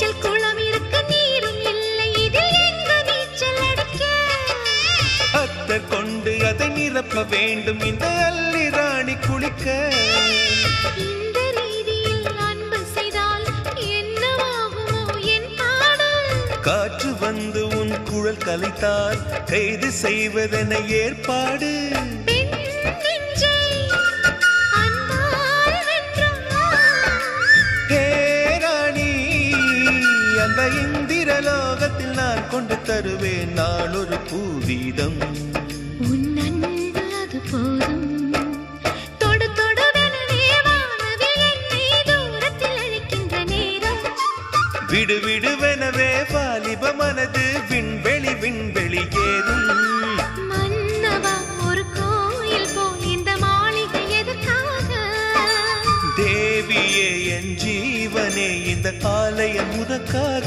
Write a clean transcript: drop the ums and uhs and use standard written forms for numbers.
நீச்சல் குளம் இருக்க நீரும் இல்லை இதில் எங்க நீச்சல் அடிக்க அத்தர் கொண்டு அதை நிரப்ப வேண்டும் இந்த அல்லி ராணி குளிக்க இந்த ரீதியில் அன்பு செய்தால் என்னவாகுமோ என் பாடல் காற்று வந்து உன் குழல் கலைத்தால் கைது செய்வதென ஏற்பாடு பெண் நெஞ்சை அன்பால் வென்றாள் ஹே ராணி அந்த இந்திரலோகத்தில் நான் கொண்டு தருவேன் நான் ஒரு பூவீதம் உன் அன்பு அது போதும் தொடு தொடுவெனவே வானவில் என்னை தூரத்தில் அழைக்கின்ற நேரம் விடு விடுவெனவே வாலிப மனது விண்வெளி ஏறும் மன்னவா ஒரு கோயில் போல் இந்த மாளிகை எதற்காக தேவியே என் ஜீவனே இந்த ஆலயம் உனக்காக